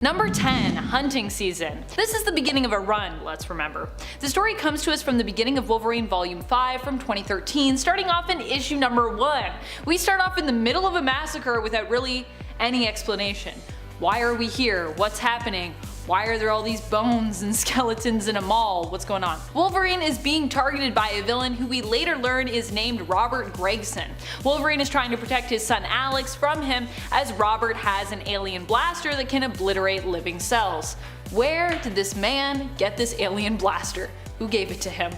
Number 10. Hunting Season. This is the beginning of a run, let's remember. The story comes to us from the beginning of Wolverine Volume 5 from 2013, starting off in issue number 1. We start off in the middle of a massacre without really any explanation. Why are we here? What's happening? Why are there all these bones and skeletons in a mall? What's going on? Wolverine is being targeted by a villain who we later learn is named Robert Gregson. Wolverine is trying to protect his son Alex from him, as Robert has an alien blaster that can obliterate living cells. Where did this man get this alien blaster? Who gave it to him?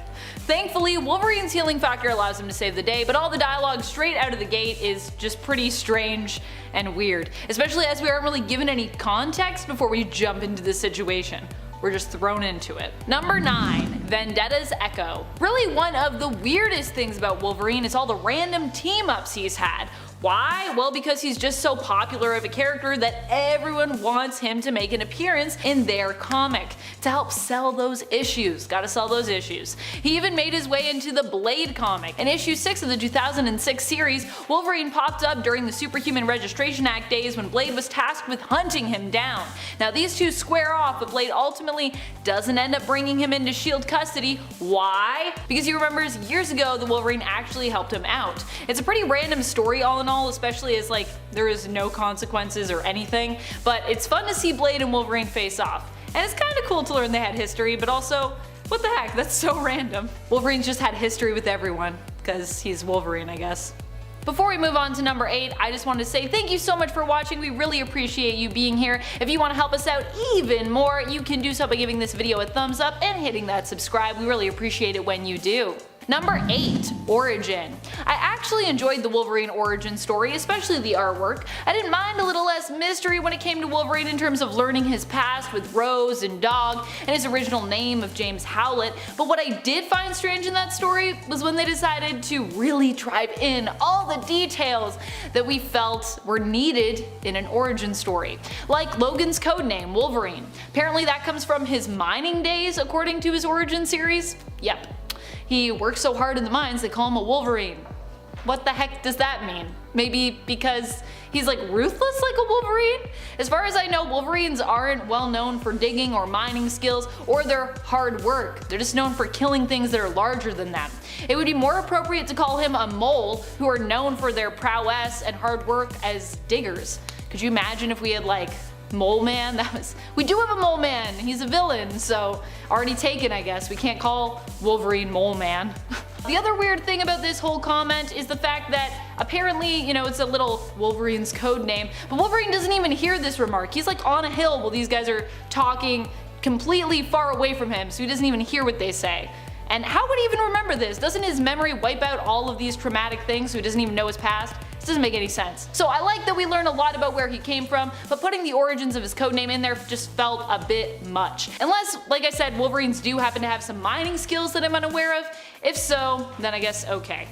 Thankfully, Wolverine's healing factor allows him to save the day, but all the dialogue straight out of the gate is just pretty strange and weird, especially as we aren't really given any context before we jump into the situation. We're just thrown into it. Number 9. Vendetta's Echo. Really one of the weirdest things about Wolverine is all the random team-ups he's had. Why? Well, because he's just so popular of a character that everyone wants him to make an appearance in their comic to help sell those issues. Gotta sell those issues. He even made his way into the Blade comic. In issue 6 of the 2006 series, Wolverine popped up during the Superhuman Registration Act days when Blade was tasked with hunting him down. Now these two square off, but Blade ultimately doesn't end up bringing him into S.H.I.E.L.D. custody. Why? Because he remembers years ago the Wolverine actually helped him out. It's a pretty random story all in all, especially as there is no consequences or anything, but it's fun to see Blade and Wolverine face off. And it's kinda cool to learn they had history, but also, what the heck, that's so random. Wolverine's just had history with everyone, because he's Wolverine, I guess. Before we move on to number 8, I just wanted to say thank you so much for watching. We really appreciate you being here. If you want to help us out even more, you can do so by giving this video a thumbs up and hitting that subscribe. We really appreciate it when you do. Number 8. Origin. I actually enjoyed the Wolverine origin story, especially the artwork. I didn't mind a little less mystery when it came to Wolverine in terms of learning his past with Rose and Dog and his original name of James Howlett, but what I did find strange in that story was when they decided to really drive in all the details that we felt were needed in an origin story. Like Logan's codename, Wolverine. Apparently that comes from his mining days according to his origin series. Yep. He works so hard in the mines they call him a Wolverine. What the heck does that mean? Maybe because he's ruthless like a Wolverine? As far as I know, Wolverines aren't well known for digging or mining skills or their hard work. They're just known for killing things that are larger than them. It would be more appropriate to call him a mole, who are known for their prowess and hard work as diggers. Could you imagine if we had Mole Man? We do have a Mole Man, he's a villain, so already taken I guess. We can't call Wolverine Mole Man. The other weird thing about this whole comment is the fact that apparently, it's a little Wolverine's code name, but Wolverine doesn't even hear this remark. He's on a hill while these guys are talking completely far away from him, so he doesn't even hear what they say. And how would he even remember this? Doesn't his memory wipe out all of these traumatic things so he doesn't even know his past? This doesn't make any sense. So I like that we learn a lot about where he came from, but putting the origins of his codename in there just felt a bit much. Unless, like I said, Wolverines do happen to have some mining skills that I'm unaware of. If so, then I guess okay.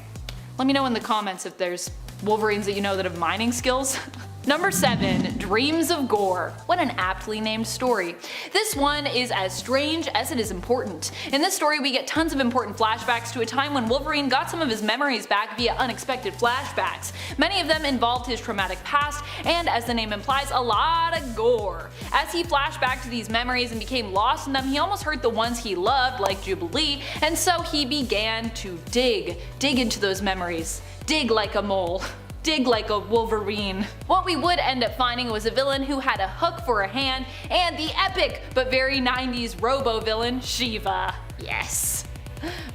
Let me know in the comments if there's Wolverines that you know that have mining skills. Number 7. Dreams of Gore. What an aptly named story. This one is as strange as it is important. In this story we get tons of important flashbacks to a time when Wolverine got some of his memories back via unexpected flashbacks. Many of them involved his traumatic past and, as the name implies, a lot of gore. As he flashed back to these memories and became lost in them, he almost hurt the ones he loved, like Jubilee, and so he began to dig into those memories. Dig like a mole. Dig like a Wolverine. What we would end up finding was a villain who had a hook for a hand, and the epic but very 90s robo-villain Shiva. Yes.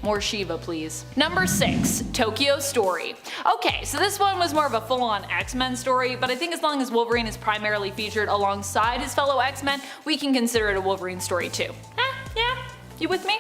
More Shiva, please. Number 6. Tokyo Story. Okay, so this one was more of a full-on X-Men story, but I think as long as Wolverine is primarily featured alongside his fellow X-Men, we can consider it a Wolverine story too. Yeah? You with me?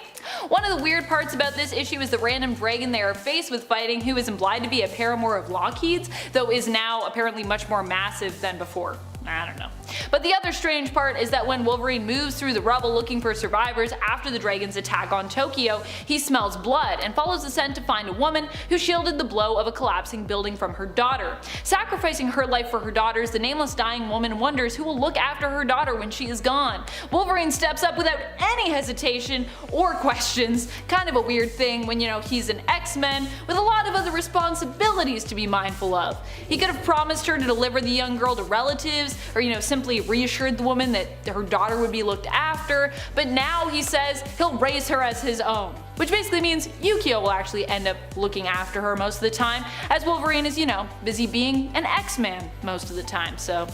One of the weird parts about this issue is the random dragon they are faced with fighting, who is implied to be a paramour of Lockheed's, though is now apparently much more massive than before. I don't know. But the other strange part is that when Wolverine moves through the rubble looking for survivors after the dragon's attack on Tokyo, he smells blood and follows the scent to find a woman who shielded the blow of a collapsing building from her daughter. Sacrificing her life for her daughters, the nameless dying woman wonders who will look after her daughter when she is gone. Wolverine steps up without any hesitation or questions. Kind of a weird thing when, he's an X-Men with a lot of other responsibilities to be mindful of. He could have promised her to deliver the young girl to relatives, promise or simply reassured the woman that her daughter would be looked after, but now he says he'll raise her as his own. Which basically means Yukio will actually end up looking after her most of the time, as Wolverine is, busy being an X-Man most of the time, so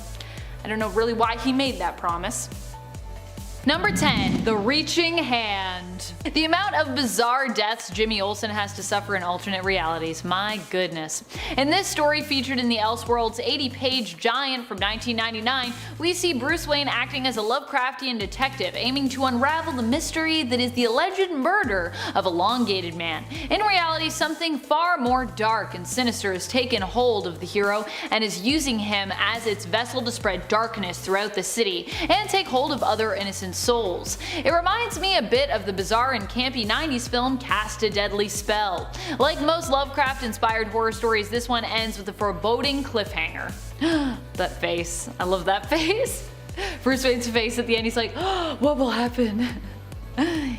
I don't know really why he made that promise. Number 10. The Reaching Hand. The amount of bizarre deaths Jimmy Olsen has to suffer in alternate realities, my goodness. In this story featured in the Elseworlds 80-page giant from 1999, we see Bruce Wayne acting as a Lovecraftian detective aiming to unravel the mystery that is the alleged murder of Elongated Man. In reality, something far more dark and sinister has taken hold of the hero and is using him as its vessel to spread darkness throughout the city and take hold of other innocent souls. It reminds me a bit of the bizarre and campy 90s film Cast a Deadly Spell. Like most Lovecraft-inspired horror stories, this one ends with a foreboding cliffhanger. That face. I love that face. Bruce Wayne's face at the end, he's like, oh, what will happen?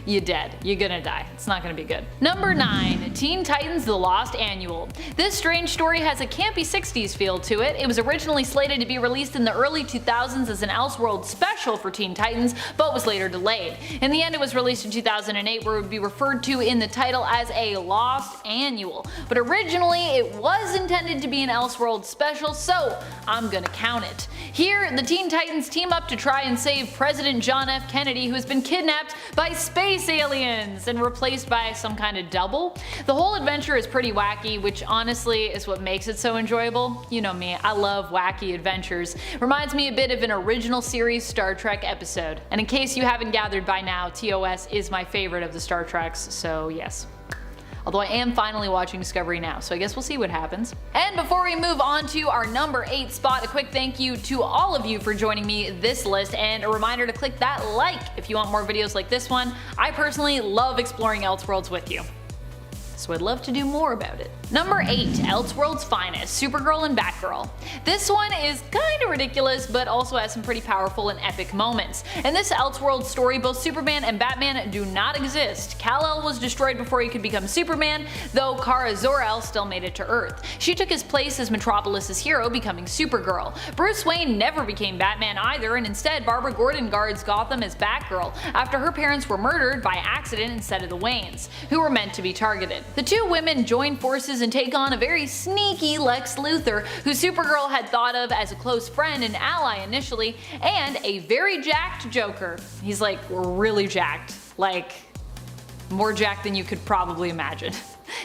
You're dead. You're gonna die. It's not gonna be good. Number 9. Teen Titans The Lost Annual. This strange story has a campy 60s feel to it. It was originally slated to be released in the early 2000s as an Elseworlds special for Teen Titans, but was later delayed. In the end, it was released in 2008, where it would be referred to in the title as a Lost Annual. But originally, it was intended to be an Elseworlds special, so I'm gonna count it. Here, the Teen Titans team up to try and save President John F. Kennedy, who has been kidnapped by space aliens and replaced by some kind of double. The whole adventure is pretty wacky, which honestly is what makes it so enjoyable. You know me, I love wacky adventures. Reminds me a bit of an original series Star Trek episode. And in case you haven't gathered by now, TOS is my favorite of the Star Treks, so yes. Although I am finally watching Discovery now, so I guess we'll see what happens. And before we move on to our number 8 spot, a quick thank you to all of you for joining me this list, and a reminder to click that like if you want more videos like this one. I personally love exploring Elseworlds with you, so I'd love to do more about it. Number 8. Elseworld's Finest, Supergirl and Batgirl. This one is kinda ridiculous, but also has some pretty powerful and epic moments. In this Elseworlds story, both Superman and Batman do not exist. Kal-El was destroyed before he could become Superman, though Kara Zor-El still made it to Earth. She took his place as Metropolis's hero, becoming Supergirl. Bruce Wayne never became Batman either, and instead Barbara Gordon guards Gotham as Batgirl, after her parents were murdered by accident instead of the Waynes, who were meant to be targeted. The two women join forces and take on a very sneaky Lex Luthor, who Supergirl had thought of as a close friend and ally initially, and a very jacked Joker. He's like really jacked, like more jacked than you could probably imagine.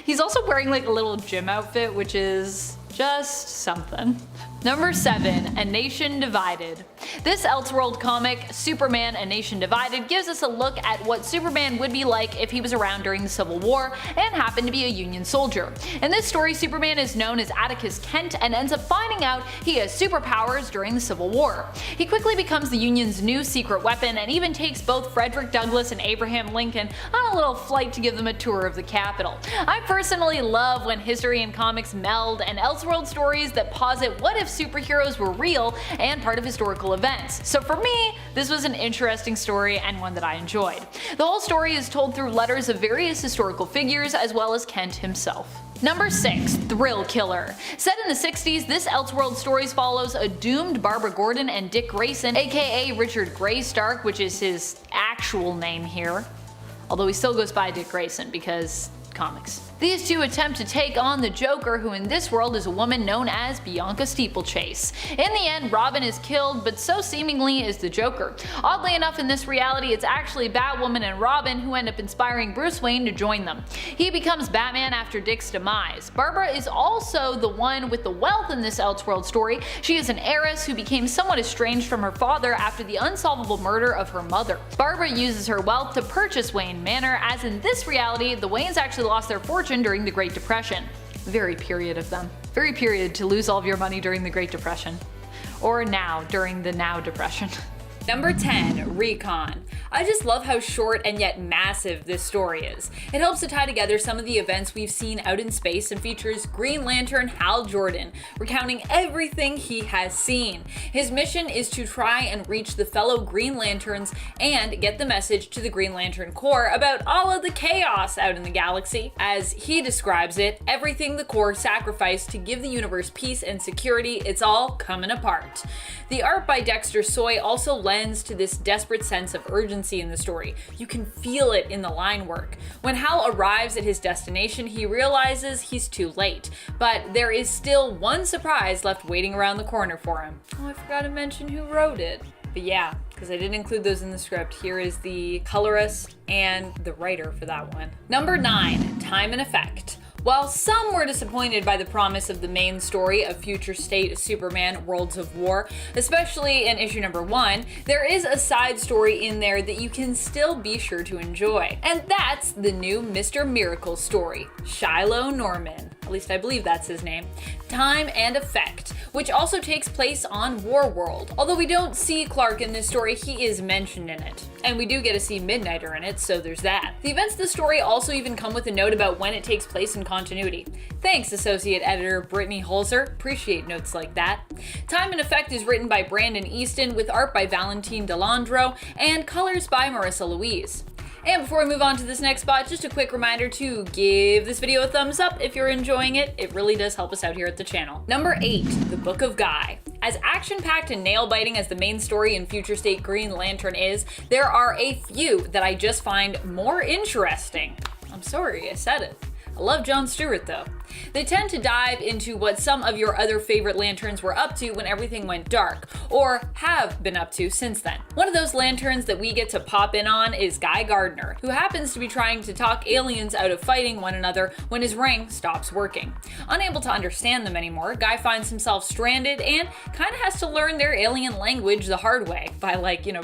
He's also wearing like a little gym outfit, which is just something. Number 7. A Nation Divided. This Elseworld comic, Superman: A Nation Divided, gives us a look at what Superman would be like if he was around during the Civil War and happened to be a Union soldier. In this story, Superman is known as Atticus Kent and ends up finding out he has superpowers during the Civil War. He quickly becomes the Union's new secret weapon and even takes both Frederick Douglass and Abraham Lincoln on a little flight to give them a tour of the Capitol. I personally love when history and comics meld, and Elseworld stories that posit what if superheroes were real and part of historical events. So for me, this was an interesting story and one that I enjoyed. The whole story is told through letters of various historical figures as well as Kent himself. Number 6. Thrill Killer. Set in the 60s, this Elseworld story follows a doomed Barbara Gordon and Dick Grayson, aka Richard Grey Stark, which is his actual name here, although he still goes by Dick Grayson because comics. These two attempt to take on the Joker, who in this world is a woman known as Bianca Steeplechase. In the end, Robin is killed, but so seemingly is the Joker. Oddly enough, in this reality, it's actually Batwoman and Robin who end up inspiring Bruce Wayne to join them. He becomes Batman after Dick's demise. Barbara is also the one with the wealth in this Elseworld story. She is an heiress who became somewhat estranged from her father after the unsolvable murder of her mother. Barbara uses her wealth to purchase Wayne Manor, as in this reality, the Waynes actually lost their fortune during the Great Depression. Very period of them. Very period to lose all of your money during the Great Depression. Or now, during the Now Depression. Number 10. RECON. I just love how short and yet massive this story is. It helps to tie together some of the events we've seen out in space and features Green Lantern Hal Jordan recounting everything he has seen. His mission is to try and reach the fellow Green Lanterns and get the message to the Green Lantern Corps about all of the chaos out in the galaxy. As he describes it, everything the Corps sacrificed to give the universe peace and security, it's all coming apart. The art by Dexter Soy also lends to this desperate sense of urgency in the story. You can feel it in the line work. When Hal arrives at his destination, he realizes he's too late, but there is still one surprise left waiting around the corner for him. Oh, I forgot to mention who wrote it. But yeah, because I didn't include those in the script, here is the colorist and the writer for that one. Number 9, Time and Effect. While some were disappointed by the promise of the main story of Future State Superman Worlds of War, especially in issue number 1, there is a side story in there that you can still be sure to enjoy. And that's the new Mr. Miracle story, Shiloh Norman. At least I believe that's his name. Time and Effect, which also takes place on Warworld. Although we don't see Clark in this story, he is mentioned in it. And we do get to see Midnighter in it, so there's that. The events of the story also even come with a note about when it takes place in continuity. Thanks, Associate Editor Brittany Holzer. Appreciate notes like that. Time and Effect is written by Brandon Easton with art by Valentine Delandro and colors by Marissa Louise. And before we move on to this next spot, just a quick reminder to give this video a thumbs up if you're enjoying it. It really does help us out here at the channel. Number 8, The Book of Guy. As action-packed and nail-biting as the main story in Future State Green Lantern is, there are a few that I just find more interesting. I'm sorry, I said it. I love John Stewart though. They tend to dive into what some of your other favorite Lanterns were up to when everything went dark, or have been up to since then. One of those Lanterns that we get to pop in on is Guy Gardner, who happens to be trying to talk aliens out of fighting one another when his ring stops working. Unable to understand them anymore, Guy finds himself stranded and kind of has to learn their alien language the hard way by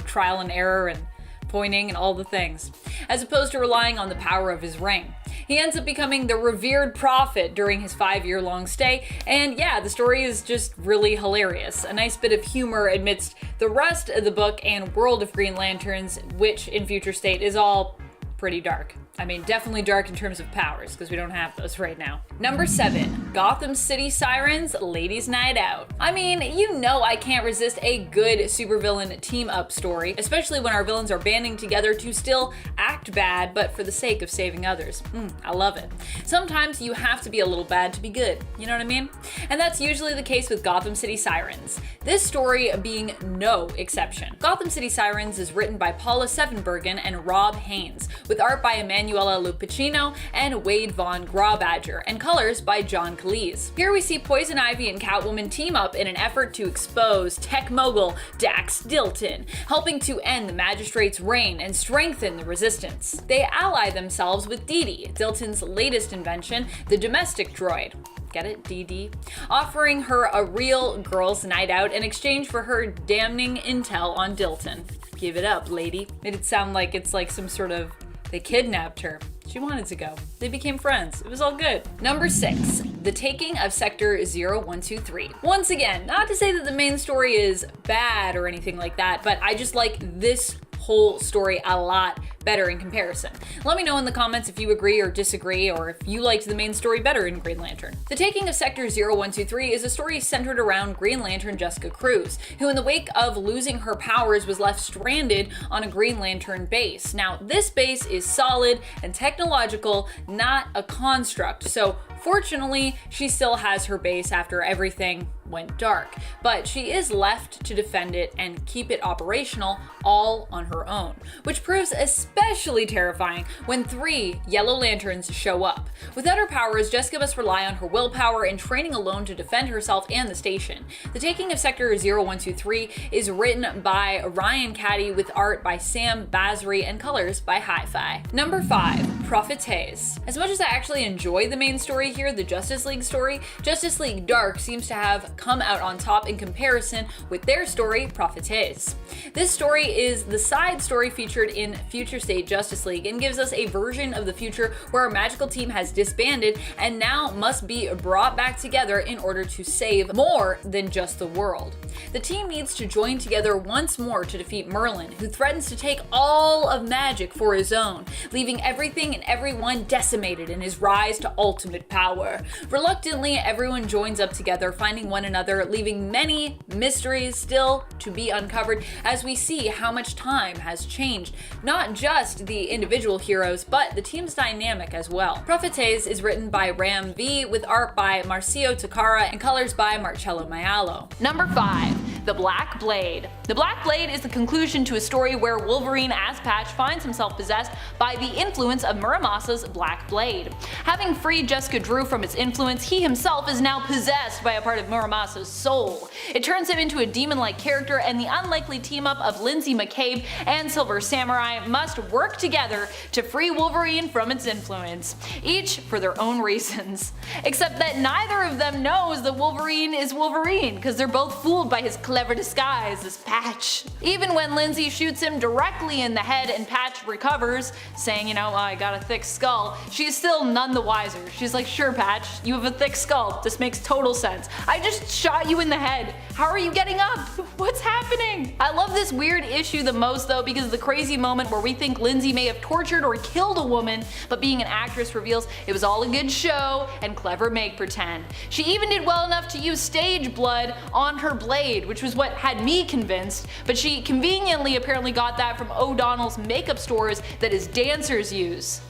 trial and error and pointing and all the things, as opposed to relying on the power of his ring. He ends up becoming the revered prophet during his 5-year-long stay, and yeah, the story is just really hilarious. A nice bit of humor amidst the rest of the book and world of Green Lanterns, which in Future State is all pretty dark. I mean, definitely dark in terms of powers, because we don't have those right now. Number 7, Gotham City Sirens Ladies Night Out. I mean, you know I can't resist a good supervillain team-up story, especially when our villains are banding together to still act bad, but for the sake of saving others. I love it. Sometimes you have to be a little bad to be good, you know what I mean? And that's usually the case with Gotham City Sirens, this story being no exception. Gotham City Sirens is written by Paula Sevenbergen and Rob Haynes, with art by Emanuela Lupacino and Wade Von Grawbadger, and colors by John Cleese. Here we see Poison Ivy and Catwoman team up in an effort to expose tech mogul Dax Dilton, helping to end the Magistrate's reign and strengthen the resistance. They ally themselves with Dee Dee, Dilton's latest invention, the domestic droid. Get it? DD? Offering her a real girls' night out in exchange for her damning intel on Dilton. Give it up, lady. Made it sound like it's like some sort of they kidnapped her. She wanted to go. They became friends. It was all good. Number 6, The Taking of Sector 0123. Once again, not to say that the main story is bad or anything like that, but I just like this whole story a lot better in comparison. Let me know in the comments if you agree or disagree, or if you liked the main story better in Green Lantern. The Taking of Sector 0123 is a story centered around Green Lantern Jessica Cruz, who in the wake of losing her powers was left stranded on a Green Lantern base. Now, this base is solid and technological, not a construct, so fortunately, she still has her base after everything went dark, but she is left to defend it and keep it operational all on her own, which proves especially terrifying when 3 Yellow Lanterns show up. Without her powers, Jessica must rely on her willpower and training alone to defend herself and the station. The Taking of Sector 0123 is written by Ryan Caddy with art by Sam Basri and colors by Hi-Fi. Number 5, Prophetess. As much as I actually enjoy the main story here, the Justice League story, Justice League Dark seems to have come out on top in comparison with their story, Prophetess. This story is the side story featured in Future State Justice League and gives us a version of the future where our magical team has disbanded and now must be brought back together in order to save more than just the world. The team needs to join together once more to defeat Merlin, who threatens to take all of magic for his own, leaving everything and everyone decimated in his rise to ultimate power. Reluctantly, everyone joins up together, finding one another, leaving many mysteries still to be uncovered as we see how much time has changed, not just the individual heroes, but the team's dynamic as well. Prophetess is written by Ram V, with art by Marcio Takara and colors by Marcello Maialo. Number 5. The Black Blade. The Black Blade is the conclusion to a story where Wolverine as Patch finds himself possessed by the influence of Muramasa's Black Blade. Having freed Jessica Drew from its influence, he himself is now possessed by a part of Muramasa's soul. It turns him into a demon-like character, and the unlikely team-up of Lindsay McCabe and Silver Samurai must work together to free Wolverine from its influence, each for their own reasons. Except that neither of them knows that Wolverine is Wolverine, because they're both fooled by his clever disguise as Patch. Even when Lindsay shoots him directly in the head and Patch recovers, saying, you know, I got a thick skull, she's still none the wiser. She's like, sure Patch, you have a thick skull, this makes total sense. I just shot you in the head. How are you getting up? What's happening? I love this weird issue the most though because of the crazy moment where we think Lindsay may have tortured or killed a woman, but being an actress reveals it was all a good show and clever make pretend. She even did well enough to use stage blood on her blade, which was what had me convinced, but she conveniently apparently got that from O'Donnell's makeup stores that his dancers use.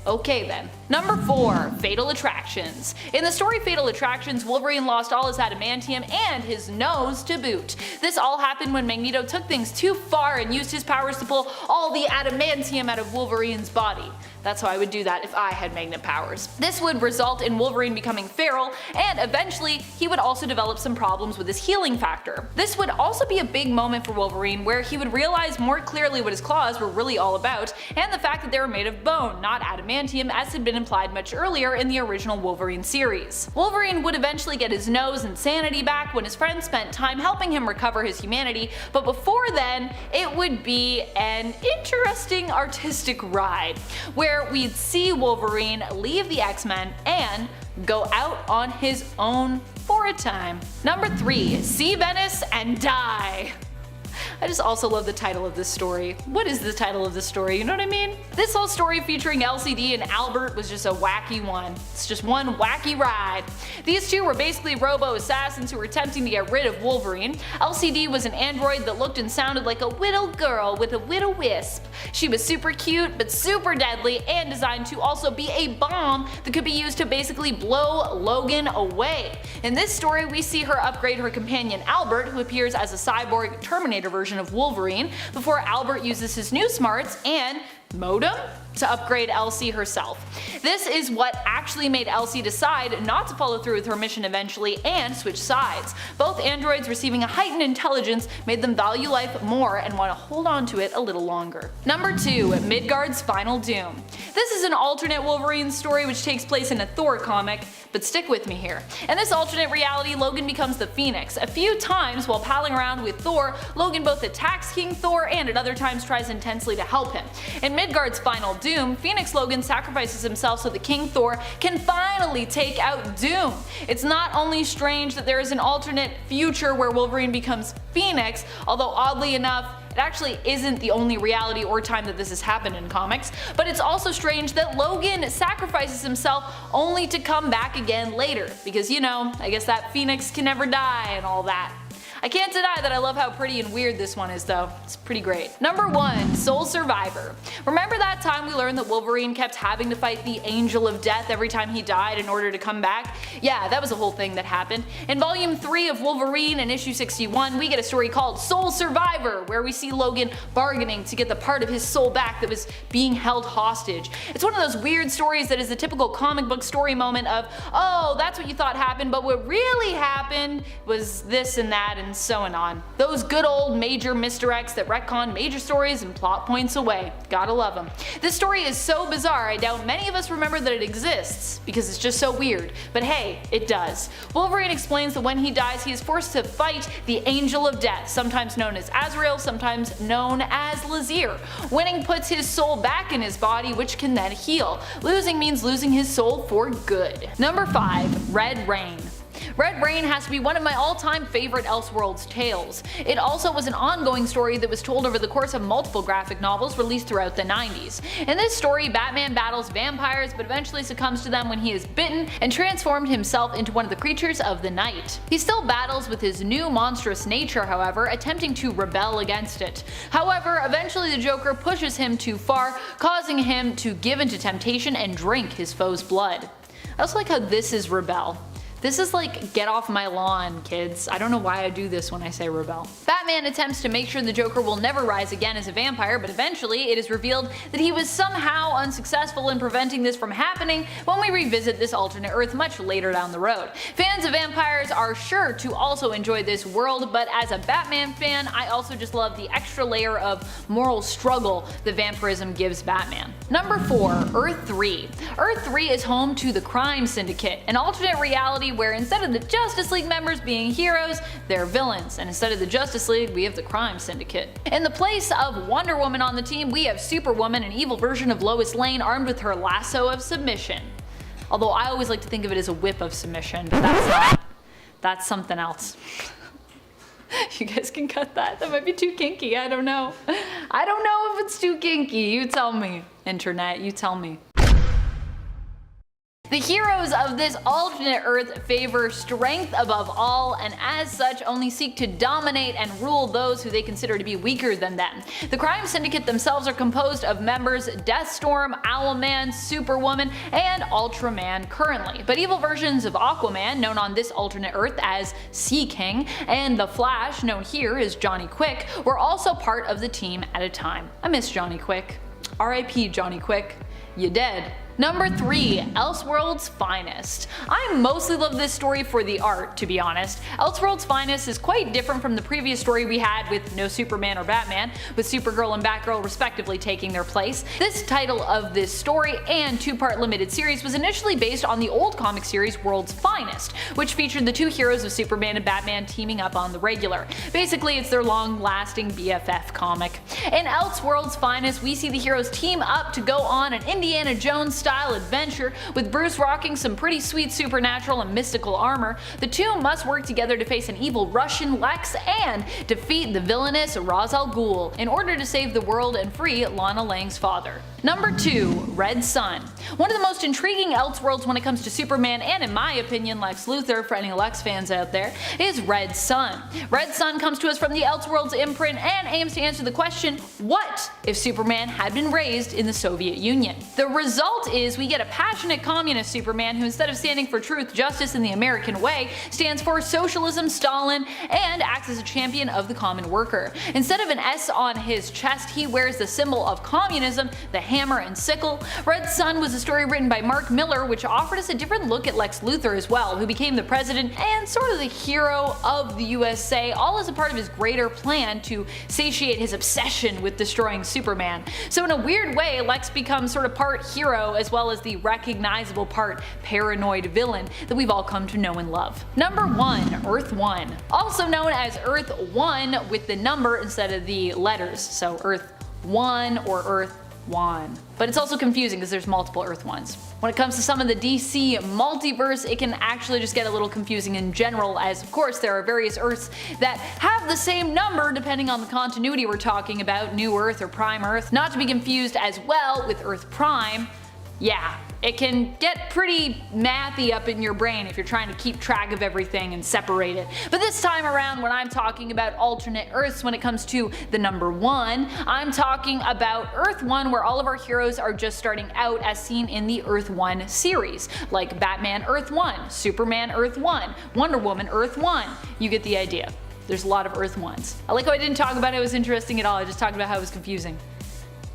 Okay then. Number 4. Fatal Attractions. In the story Fatal Attractions, Wolverine lost all his adamantium and his nose to boot. This all happened when Magneto took things too far and used his powers to pull all the adamantium out of Wolverine's body. That's how I would do that if I had magnet powers. This would result in Wolverine becoming feral, and eventually he would also develop some problems with his healing factor. This would also be a big moment for Wolverine where he would realize more clearly what his claws were really all about, and the fact that they were made of bone, not adamantium, as had been implied much earlier in the original Wolverine series. Wolverine would eventually get his nose and sanity back when his friends spent time helping him recover his humanity, but before then, it would be an interesting artistic ride, where we'd see Wolverine leave the X-Men and go out on his own for a time. Number 3. See Venice and Die. I just also love the title of this story. What is the title of this story, you know what I mean? This whole story featuring LCD and Albert was just a wacky one. It's just one wacky ride. These two were basically robo-assassins who were attempting to get rid of Wolverine. LCD was an android that looked and sounded like a little girl with a little wisp. She was super cute but super deadly and designed to also be a bomb that could be used to basically blow Logan away. In this story we see her upgrade her companion Albert, who appears as a cyborg Terminator version of Wolverine, before Albert uses his new smarts and modem to upgrade Elsie herself. This is what actually made Elsie decide not to follow through with her mission eventually and switch sides. Both androids receiving a heightened intelligence made them value life more and want to hold on to it a little longer. Number 2. Midgard's Final Doom. This is an alternate Wolverine story which takes place in a Thor comic, but stick with me here. In this alternate reality, Logan becomes the Phoenix. A few times while palling around with Thor, Logan both attacks King Thor and at other times tries intensely to help him. In Midgard's Final Doom, Phoenix Logan sacrifices himself so that King Thor can finally take out Doom. It's not only strange that there is an alternate future where Wolverine becomes Phoenix, although oddly enough, it actually isn't the only reality or time that this has happened in comics, but it's also strange that Logan sacrifices himself only to come back again later, because you know, I guess that Phoenix can never die and all that. I can't deny that I love how pretty and weird this one is though. It's pretty great. Number 1. Soul Survivor. Remember that time we learned that Wolverine kept having to fight the Angel of Death every time he died in order to come back? Yeah, that was a whole thing that happened. In volume 3 of Wolverine in issue 61, we get a story called Soul Survivor, where we see Logan bargaining to get the part of his soul back that was being held hostage. It's one of those weird stories that is the typical comic book story moment of, oh, that's what you thought happened, but what really happened was this and that and and so on. Those good old major misdirects that retcon major stories and plot points away. Gotta love them. This story is so bizarre, I doubt many of us remember that it exists, because it's just so weird. But hey, it does. Wolverine explains that when he dies, he is forced to fight the Angel of Death, sometimes known as Azrael, sometimes known as Lazir. Winning puts his soul back in his body, which can then heal. Losing means losing his soul for good. Number 5. Red Rain. Red Rain has to be one of my all-time favorite Elseworlds tales. It also was an ongoing story that was told over the course of multiple graphic novels released throughout the 90s. In this story, Batman battles vampires but eventually succumbs to them when he is bitten and transformed himself into one of the creatures of the night. He still battles with his new monstrous nature, however, attempting to rebel against it. However, eventually the Joker pushes him too far, causing him to give into temptation and drink his foe's blood. I also like how this is rebel. This is like, get off my lawn, kids. I don't know why I do this when I say rebel. Batman attempts to make sure the Joker will never rise again as a vampire, but eventually it is revealed that he was somehow unsuccessful in preventing this from happening when we revisit this alternate Earth much later down the road. Fans of vampires are sure to also enjoy this world, but as a Batman fan, I also just love the extra layer of moral struggle that vampirism gives Batman. Number 4. Earth 3. Earth 3 is home to the Crime Syndicate, an alternate reality where instead of the Justice League members being heroes, they're villains, and instead of the Justice League, we have the Crime Syndicate. In the place of Wonder Woman on the team, we have Superwoman, an evil version of Lois Lane armed with her lasso of submission. Although I always like to think of it as a whip of submission, but that's not. That's something else. You guys can cut that. That might be too kinky. I don't know. I don't know if it's too kinky. You tell me. Internet, you tell me. The heroes of this alternate Earth favor strength above all, and as such only seek to dominate and rule those who they consider to be weaker than them. The Crime Syndicate themselves are composed of members Deathstorm, Owlman, Superwoman, and Ultraman currently, but evil versions of Aquaman, known on this alternate Earth as Sea King, and the Flash, known here as Johnny Quick, were also part of the team at a time. I miss Johnny Quick. R.I.P. Johnny Quick. You dead. Number 3. Elseworlds Finest. I mostly love this story for the art, to be honest. Elseworlds Finest is quite different from the previous story we had with no Superman or Batman, with Supergirl and Batgirl respectively taking their place. This title of this story and two-part limited series was initially based on the old comic series World's Finest, which featured the two heroes of Superman and Batman teaming up on the regular. Basically, it's their long-lasting BFF comic. In Elseworlds Finest, we see the heroes team up to go on an Indiana Jones style adventure, with Bruce rocking some pretty sweet supernatural and mystical armor. The two must work together to face an evil Russian Lex and defeat the villainous Ra's al Ghul in order to save the world and free Lana Lang's father. Number 2. Red Sun. One of the most intriguing Elseworlds when it comes to Superman, and in my opinion Lex Luthor for any Lex fans out there, is Red Sun. Red Sun comes to us from the Elseworlds imprint and aims to answer the question, what if Superman had been raised in the Soviet Union? The result is we get a passionate communist Superman who, instead of standing for truth, justice, and the American way, stands for socialism, Stalin, and acts as a champion of the common worker. Instead of an S on his chest, he wears the symbol of communism, the hammer and sickle. Red Sun was a story written by Mark Miller, which offered us a different look at Lex Luthor as well, who became the president and sort of the hero of the USA, all as a part of his greater plan to satiate his obsession with destroying Superman. So in a weird way, Lex becomes sort of part hero as well as the recognizable part paranoid villain that we've all come to know and love. Number 1. Earth 1. Also known as Earth 1 with the number instead of the letters, so Earth 1 or Earth 1. But it's also confusing because there's multiple Earth 1s. When it comes to some of the DC multiverse, it can actually just get a little confusing in general, as of course there are various Earths that have the same number depending on the continuity we're talking about, New Earth or Prime Earth, not to be confused as well with Earth Prime. Yeah, it can get pretty mathy up in your brain if you're trying to keep track of everything and separate it. But this time around, when I'm talking about alternate Earths when it comes to the number 1, I'm talking about Earth 1, where all of our heroes are just starting out as seen in the Earth 1 series, like Batman Earth 1, Superman Earth 1, Wonder Woman Earth 1. You get the idea. There's a lot of Earth 1s. I like how I didn't talk about it was interesting at all, I just talked about how it was confusing.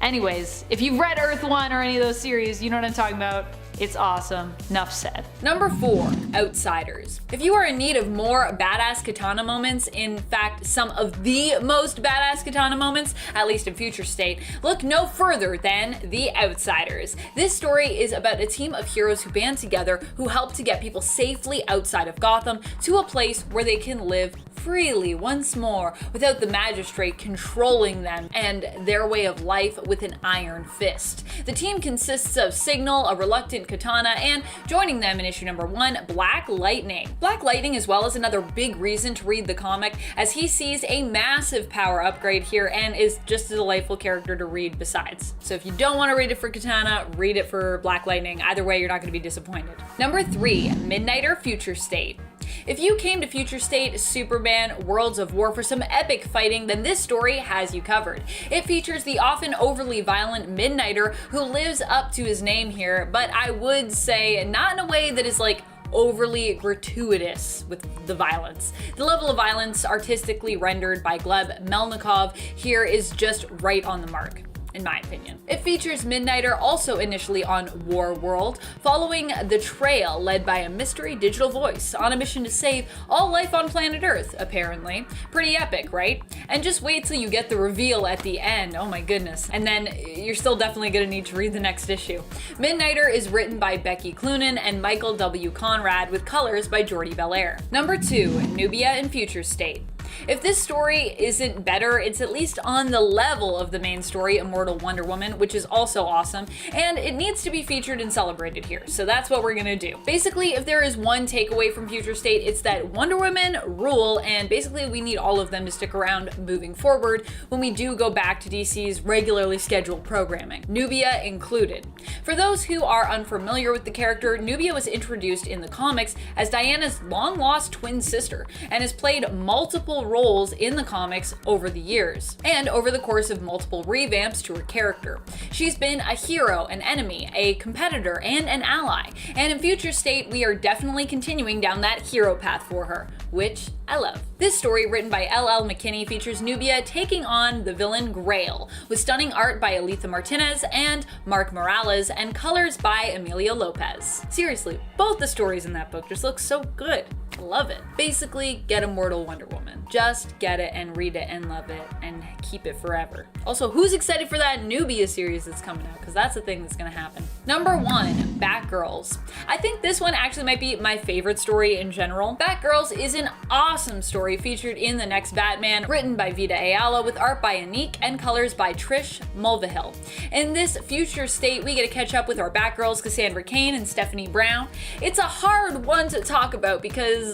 Anyways, if you've read Earth 1 or any of those series, you know what I'm talking about. It's awesome. Enough said. Number 4, Outsiders. If you are in need of more badass katana moments, in fact, some of the most badass katana moments, at least in Future State, look no further than The Outsiders. This story is about a team of heroes who band together, who help to get people safely outside of Gotham to a place where they can live freely once more without the magistrate controlling them and their way of life with an iron fist. The team consists of Signal, a reluctant katana, and joining them in issue number 1, Black Lightning. Black Lightning as well is another big reason to read the comic, as he sees a massive power upgrade here and is just a delightful character to read besides. So if you don't want to read it for Katana, read it for Black Lightning. Either way, you're not going to be disappointed. Number 3, Midnighter Future State. If you came to Future State, Superman, Worlds of War for some epic fighting, then this story has you covered. It features the often overly violent Midnighter who lives up to his name here, but I would say not in a way that is like overly gratuitous with the violence. The level of violence artistically rendered by Gleb Melnikov here is just right on the mark, in my opinion. It features Midnighter also initially on War World, following the trail led by a mystery digital voice on a mission to save all life on planet Earth, apparently. Pretty epic, right? And just wait till you get the reveal at the end, oh my goodness. And then you're still definitely gonna need to read the next issue. Midnighter is written by Becky Cloonan and Michael W. Conrad with colors by Jordi Belair. Number 2, Nubia in Future State. If this story isn't better, it's at least on the level of the main story, Immortal Wonder Woman, which is also awesome, and it needs to be featured and celebrated here, so that's what we're gonna do. Basically, if there is one takeaway from Future State, it's that Wonder Woman rule, and basically we need all of them to stick around moving forward when we do go back to DC's regularly scheduled programming, Nubia included. For those who are unfamiliar with the character, Nubia was introduced in the comics as Diana's long-lost twin sister, and has played multiple roles in the comics over the years, and over the course of multiple revamps to her character. She's been a hero, an enemy, a competitor, and an ally, and in Future State we are definitely continuing down that hero path for her, which I love. This story, written by L.L. McKinney, features Nubia taking on the villain Grail, with stunning art by Aletha Martinez and Mark Morales, and colors by Emilio Lopez. Seriously, both the stories in that book just look so good. I love it. Basically, get Immortal Wonder Woman. Just get it and read it and love it and keep it forever. Also, who's excited for that Nubia series that's coming out? Because that's the thing that's gonna happen. Number 1, Batgirls. I think this one actually might be my favorite story in general. Batgirls is an awesome story featured in the next Batman, written by Vita Ayala with art by Anique and colors by Trish Mulvihill. In this Future State, we get to catch up with our Batgirls, Cassandra Cain and Stephanie Brown. It's a hard one to talk about because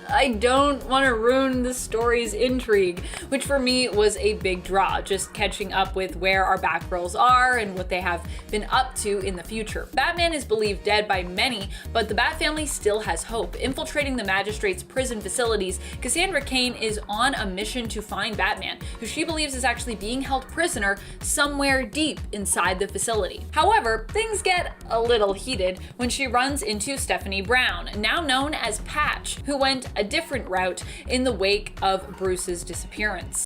I don't want to ruin the story's intrigue, which for me was a big draw, just catching up with where our Batgirls are and what they have been up to in the future. Batman is believed dead by many, but the Bat family still has hope. Infiltrating the Magistrate's prison facilities, Cassandra Cain is on a mission to find Batman, who she believes is actually being held prisoner somewhere deep inside the facility. However, things get a little heated when she runs into Stephanie Brown, now known as Patch, who went a different route in the wake of Bruce's disappearance.